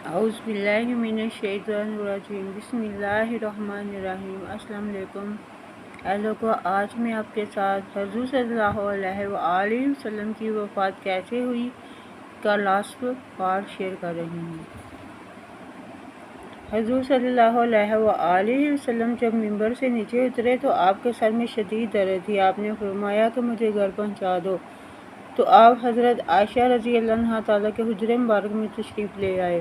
اعوذ باللہ من الشیطان الرجیم بسم اللہ الرحمن الرحیم۔ السلام علیکم۔ اے لوگو، آج میں آپ کے ساتھ حضور صلی اللہ علیہ وآلہ وسلم کی وفات کیسے ہوئی کا لاسٹ پارٹ شیئر کر رہی ہوں۔ حضور صلی اللہ علیہ وآلہ وسلم جب ممبر سے نیچے اترے تو آپ کے سر میں شدید درد تھی۔ آپ نے فرمایا کہ مجھے گھر پہنچا دو، تو آپ حضرت عائشہ رضی اللہ عنہا تعالیٰ کے حجرے مبارک میں تشریف لے آئے۔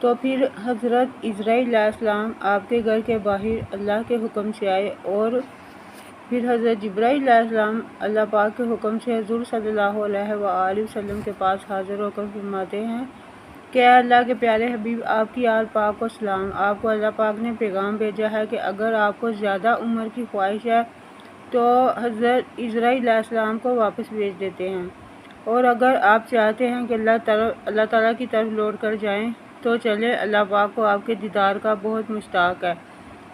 تو پھر حضرت عزرائیل علیہ السلام آپ کے گھر کے باہر اللہ کے حکم سے آئے، اور پھر حضرت جبرائیل علیہ السلام اللہ پاک کے حکم سے حضور صلی اللہ علیہ وآلہ وسلم کے پاس حاضر ہو کر فرماتے ہیں کہ اے اللہ کے پیارے حبیب، آپ کی آل پاک کو سلام۔ آپ کو اللہ پاک نے پیغام بھیجا ہے کہ اگر آپ کو زیادہ عمر کی خواہش ہے تو حضرت عزرائیل علیہ السلام کو واپس بھیج دیتے ہیں، اور اگر آپ چاہتے ہیں کہ اللہ تعالیٰ کی طرف لوٹ کر جائیں تو چلے۔ اللہ پاک کو آپ کے دیدار کا بہت مشتاق ہے،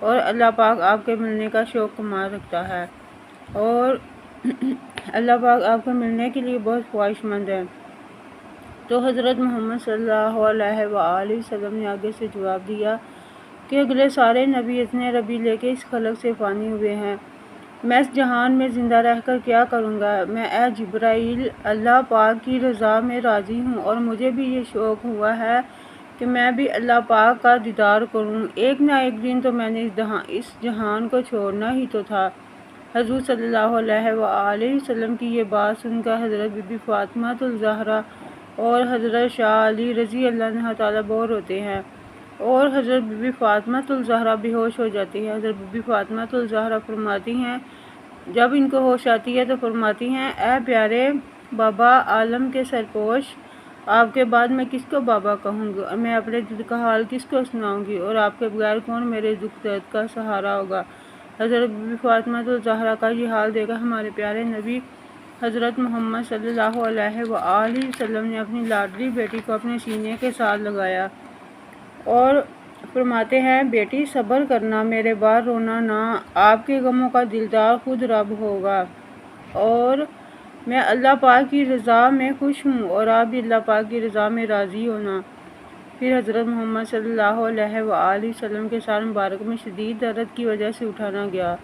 اور اللہ پاک آپ کے ملنے کا شوق کمال رکھتا ہے، اور اللہ پاک آپ کے ملنے کے لیے بہت خواہش مند ہے۔ تو حضرت محمد صلی اللہ علیہ وآلہ وسلم نے آگے سے جواب دیا کہ اگلے سارے نبی اتنے ربی لے کے اس خلق سے فانی ہوئے ہیں، میں اس جہان میں زندہ رہ کر کیا کروں گا؟ میں اے جبرائیل اللہ پاک کی رضا میں راضی ہوں، اور مجھے بھی یہ شوق ہوا ہے کہ میں بھی اللہ پاک کا دیدار کروں۔ ایک نہ ایک دن تو میں نے اس جہان کو چھوڑنا ہی تو تھا۔ حضور صلی اللہ علیہ وآلہ وسلم کی یہ بات سن کر حضرت بی بی فاطمہ الزہرا اور حضرت شاہ علی رضی اللہ عنہ تعالیٰ بور ہوتے ہیں، اور حضرت بی بی فاطمہ الزہرا بے ہوش ہو جاتی ہے۔ حضرت بی بی فاطمہ الزہرا فرماتی ہیں، جب ان کو ہوش آتی ہے تو فرماتی ہیں، اے پیارے بابا عالم کے سرپوش، آپ کے بعد میں کس کو بابا کہوں گی؟ میں اپنے دل کا حال کس کو سناؤں گی؟ اور آپ کے بغیر کون میرے دکھ درد کا سہارا ہوگا؟ حضرت بی بی فاطمہ الزہرا کا یہ حال دیکھ کر ہمارے پیارے نبی حضرت محمد صلی اللہ علیہ وآلہ وسلم نے اپنی لاڈلی بیٹی کو اپنے سینے کے ساتھ لگایا اور فرماتے ہیں، بیٹی صبر کرنا، میرے بعد رونا نہ، آپ کے غموں کا دلدار خود رب ہوگا، اور میں اللہ پاک کی رضا میں خوش ہوں، اور آپ بھی اللہ پاک کی رضا میں راضی ہونا۔ پھر حضرت محمد صلی اللہ علیہ وآلہ وسلم کے سر مبارک میں شدید درد کی وجہ سے اٹھا نہ گیا،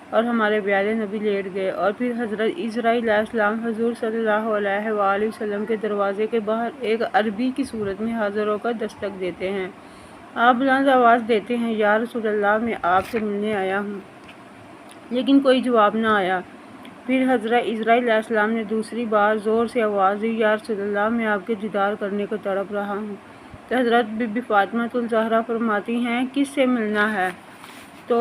اور ہمارے پیارے نبی لیٹ گئے، اور پھر حضرت عزرائیل علیہ السلام حضور صلی اللہ علیہ وآلہ وسلم کے دروازے کے باہر ایک عربی کی صورت میں حاضر ہو کر دستک دیتے ہیں۔ آپ بلند آواز دیتے ہیں، یا رسول اللہ، میں آپ سے ملنے آیا ہوں، لیکن کوئی جواب نہ آیا۔ پھر حضرت عزرائیل علیہ السلام نے دوسری بار زور سے آواز دی، یا رسول اللہ، میں آپ کے دیدار کرنے کو تڑپ رہا ہوں۔ تو حضرت بی بی فاطمہ الزہرا فرماتی ہیں، کس سے ملنا ہے؟ تو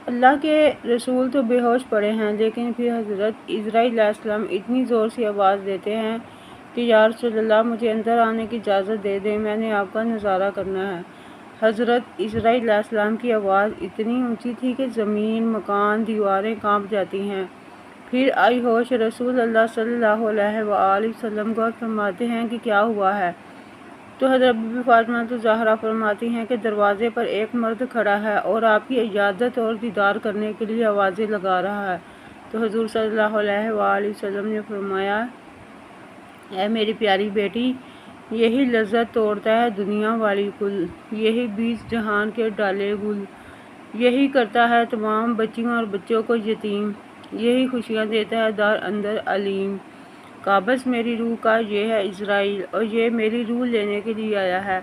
اللہ کے رسول تو بے ہوش پڑے ہیں، لیکن پھر حضرت عزرائیل علیہ السلام اتنی زور سے آواز دیتے ہیں کہ یا رسول اللہ، مجھے اندر آنے کی اجازت دے دیں، میں نے آپ کا نظارہ کرنا ہے۔ حضرت عزرائیل علیہ السلام کی آواز اتنی اونچی تھی کہ زمین، مکان، دیواریں کانپ جاتی ہیں۔ پھر آئی ہوش رسول اللہ صلی اللہ علیہ وآلہ وسلم کو، اور فرماتے ہیں کہ کیا ہوا ہے؟ تو حضرت بی بی فاطمہ الزہرا فرماتی ہیں کہ دروازے پر ایک مرد کھڑا ہے اور آپ کی عیادت اور دیدار کرنے کے لیے آوازیں لگا رہا ہے۔ تو حضور صلی اللہ علیہ وآلہ وسلم نے فرمایا، اے میری پیاری بیٹی، یہی لذت توڑتا ہے دنیا والی کل، یہی بیچ جہان کے ڈالے گل، یہی کرتا ہے تمام بچیوں اور بچوں کو یتیم، یہی خوشیاں دیتا ہے دار اندر علیم۔ قابض میری روح کا یہ ہے عزرائیل، اور یہ میری روح لینے کے لیے آیا ہے،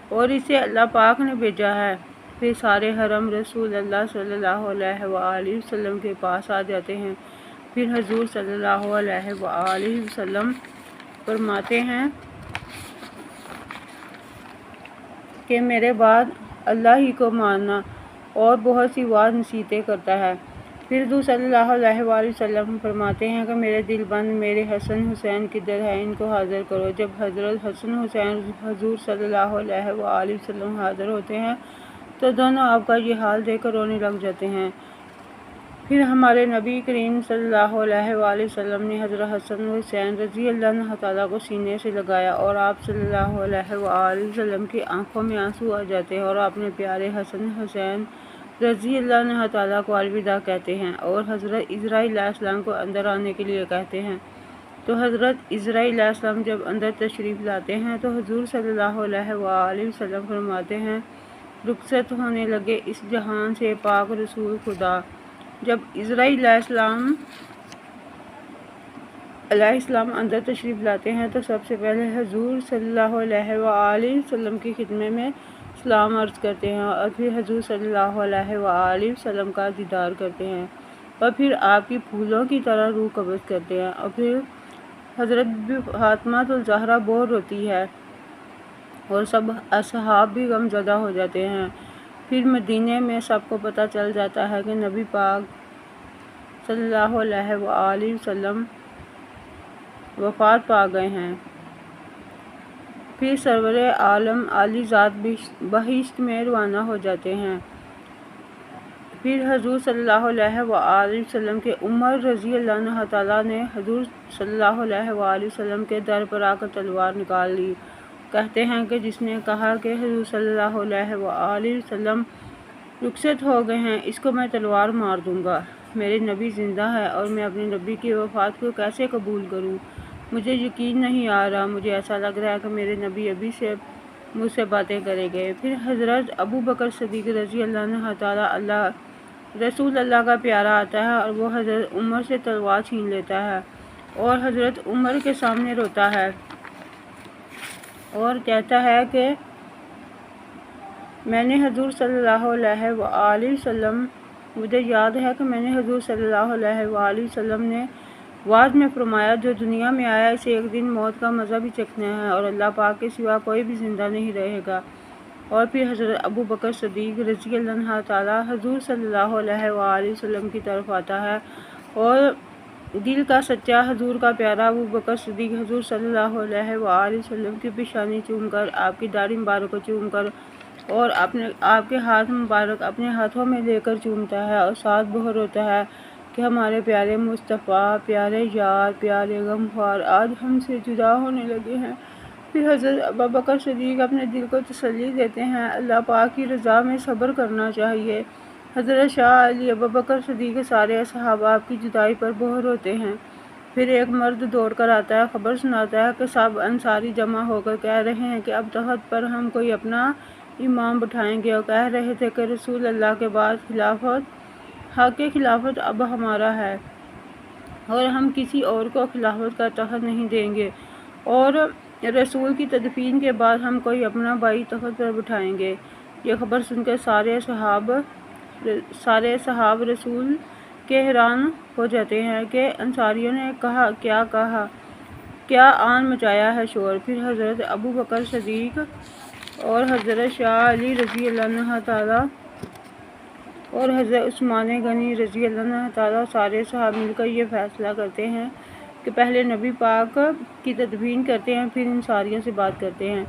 اور اسے اللہ پاک نے بھیجا ہے۔ پھر سارے حرم رسول اللہ صلی اللہ علیہ وآلہ وسلم کے پاس آ جاتے ہیں۔ پھر حضور صلی اللہ علیہ وآلہ وسلم فرماتے ہیں کہ میرے بعد اللہ ہی کو ماننا، اور بہت سی وعظ نصیحتیں کرتا ہے۔ پھر حضور صلی اللہ علیہ وآلہ وسلم فرماتے ہیں کہ میرے دل بند میرے حسن حسین کدھر ہیں، ان کو حاضر کرو۔ جب حضرت حسن حسین حضور صلی اللہ علیہ وآلہ وسلم حاضر ہوتے ہیں تو دونوں آپ کا یہ حال دیکھ کر رونے لگ جاتے ہیں۔ پھر ہمارے نبی کریم صلی اللہ علیہ وآلہ وسلم نے حضرت حسن حسین رضی اللہ عنہ تعالیٰ کو سینے سے لگایا، اور آپ صلی اللہ علیہ وآلہ وسلم کی آنکھوں میں آنسو آ جاتے ہیں، اور اپنے پیارے حسن حسین رضی اللہ عنہ تعالیٰ کو الوداع کہتے ہیں، اور حضرت عزرائیل علیہ السلام کو اندر آنے کے لیے کہتے ہیں۔ تو تو حضرت عزرائیل علیہ السلام جب اندر تشریف لاتے ہیں تو حضور صلی اللہ علیہ وآلہ وسلم فرماتے ہیں رخصت ہونے لگے اس جہان سے پاک رسول خدا۔ جب عزرائیل علیہ السلام اندر تشریف لاتے ہیں تو سب سے پہلے حضور صلی اللہ علیہ وآلہ وسلم کی خدمت میں سلام عرض کرتے ہیں اور پھر حضور صلی اللہ علیہ وآلہ وسلم کا دیدار کرتے ہیں اور پھر آپ کی پھولوں کی طرح روح قبض کرتے ہیں، اور پھر حضرت فاطمہ الزہرا بہت روتی ہے اور سب اصحاب بھی غم زدہ ہو جاتے ہیں۔ پھر مدینے میں سب کو پتہ چل جاتا ہے کہ نبی پاک صلی اللہ علیہ وآلہ وسلم وفات پا گئے ہیں۔ پھر سرور عالم عالی ذات بہشت میں روانہ ہو جاتے ہیں۔ پھر حضور صلی اللہ علیہ وآلہ وسلم کے عمر رضی اللہ عنہ تعالیٰ نے حضور صلی اللہ علیہ وآلہ وسلم کے در پر آ کر تلوار نکال لی۔ کہتے ہیں کہ جس نے کہا کہ حضور صلی اللہ علیہ وآلہ وسلم رخصت ہو گئے ہیں، اس کو میں تلوار مار دوں گا۔ میرے نبی زندہ ہے اور میں اپنے نبی کی وفات کو کیسے قبول کروں؟ مجھے یقین نہیں آ رہا، مجھے ایسا لگ رہا ہے کہ میرے نبی ابھی سے مجھ سے باتیں کریں گے۔ پھر حضرت ابو بکر صدیق رضی اللہ عنہ تعالیٰ رسول اللہ کا پیارا آتا ہے اور وہ حضرت عمر سے تلوار چھین لیتا ہے اور حضرت عمر کے سامنے روتا ہے اور کہتا ہے کہ میں نے حضور صلی اللہ علیہ وآلہ وسلم مجھے یاد ہے کہ میں نے حضور صلی اللہ علیہ وآلہ وسلم نے وعد میں فرمایا جو دنیا میں آیا اسے ایک دن موت کا مزہ بھی چکھنا ہے اور اللہ پاک کے سوا کوئی بھی زندہ نہیں رہے گا۔ اور پھر حضرت ابو بکر صدیق رضی اللہ عنہ تعالیٰ حضور صلی اللہ علیہ وآلہ وسلم کی طرف آتا ہے اور دل کا سچا حضور کا پیارا ابو بکر صدیق حضور صلی اللہ علیہ وآلہ وسلم کی پیشانی چوم کر، آپ کی داڑھی مبارک کو چوم کر اور آپ کے ہاتھ مبارک اپنے ہاتھوں میں لے کر چومتا ہے اور ساتھ بہت روتا ہے کہ ہمارے پیارے مصطفیٰ، پیارے یار، پیارے غمخوار آج ہم سے جدا ہونے لگے ہیں۔ پھر حضرت ابو بکر صدیق اپنے دل کو تسلی دیتے ہیں، اللہ پاک کی رضا میں صبر کرنا چاہیے۔ حضرت شاہ علی ابو بکر صدیق کے سارے صحابہ آپ کی جدائی پر بہت روتے ہیں۔ پھر ایک مرد دوڑ کر آتا ہے، خبر سناتا ہے کہ سب انصاری جمع ہو کر کہہ رہے ہیں کہ اب تخت پر ہم کوئی اپنا امام بٹھائیں گے، اور کہہ رہے تھے کہ رسول اللہ کے بعد حق خلافت اب ہمارا ہے اور ہم کسی اور کو خلافت کا تخت نہیں دیں گے، اور رسول کی تدفین کے بعد ہم کوئی اپنا بھائی تخت پر بٹھائیں گے۔ یہ خبر سن کر سارے صحاب رسول کے حیران ہو جاتے ہیں کہ انصاریوں نے کہا کیا آن مچایا ہے شور۔ پھر حضرت ابو بکر صدیق اور حضرت شاہ علی رضی اللہ عنہ تعالیٰ اور حضرت عثمان غنی رضی اللہ عنہ تعالیٰ سارے صحابہ مل کر یہ فیصلہ کرتے ہیں کہ پہلے نبی پاک کی تدفین کرتے ہیں، پھر انصاریوں سے بات کرتے ہیں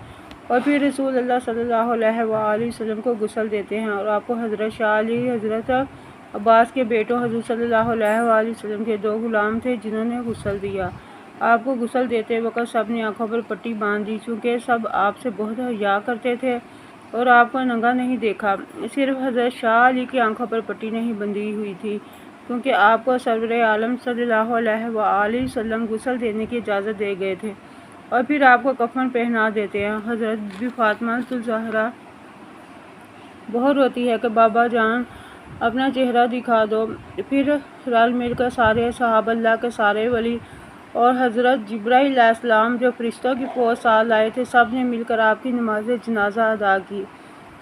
اور پھر رسول اللہ صلی اللہ علیہ وآلہ وسلم کو غسل دیتے ہیں، اور آپ کو حضرت شاہ علی حضرت عباس کے بیٹوں حضور صلی اللہ علیہ وآلہ وسلم کے 2 غلام تھے جنہوں نے غسل دیا۔ آپ کو غسل دیتے وقت سب نے آنکھوں پر پٹی باندھ دی، چونکہ سب آپ سے بہت حیا کرتے تھے اور آپ کو ننگا نہیں دیکھا۔ صرف حضرت شاہ علی کی آنکھوں پر پٹی نہیں بندھی ہوئی تھی، کیونکہ آپ کو سرور عالم صلی اللہ علیہ وآلہ وسلم غسل دینے کی اجازت دے گئے تھے، اور پھر آپ کو کفن پہنا دیتے ہیں۔ حضرت بی فاطمہ الزہرا بہت روتی ہے کہ بابا جان اپنا چہرہ دکھا دو۔ پھر رل مل کر سارے صحابہ، اللہ کے سارے ولی اور حضرت جبرائیل علیہ السلام جو فرشتوں کی فوج ساتھ لائے تھے، سب نے مل کر آپ کی نماز جنازہ ادا کی۔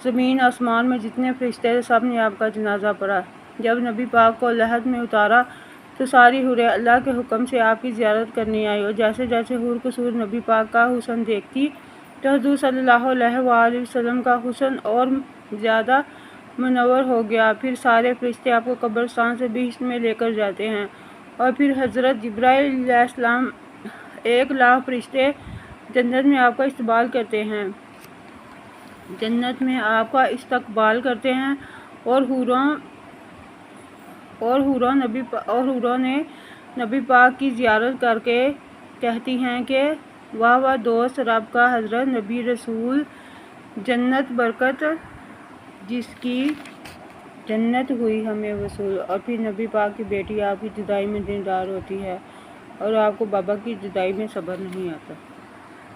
زمین آسمان میں جتنے فرشتے تھے سب نے آپ کا جنازہ پڑھا۔ جب نبی پاک کو لحد میں اتارا تو ساری حوریں اللہ کے حکم سے آپ کی زیارت کرنے آئی، اور جیسے جیسے حور قصور نبی پاک کا حسن دیکھتی تو حضور صلی اللہ علیہ وآلہ وسلم کا حسن اور زیادہ منور ہو گیا۔ پھر سارے فرشتے آپ کو قبرستان سے بہشت میں لے کر جاتے ہیں، اور پھر حضرت جبرائیل علیہ السلام 1,00,000 فرشتے جنت میں آپ کا استقبال کرتے ہیں اور حوروں نے نبی پاک کی زیارت کر کے کہتی ہیں کہ واہ واہ دوست رب کا، حضرت نبی رسول جنت برکت جس کی جنت ہوئی ہمیں وصول۔ اور پھر نبی پاک کی بیٹی آپ کی جدائی میں دن رات روتی ہے اور آپ کو بابا کی جدائی میں صبر نہیں آتا۔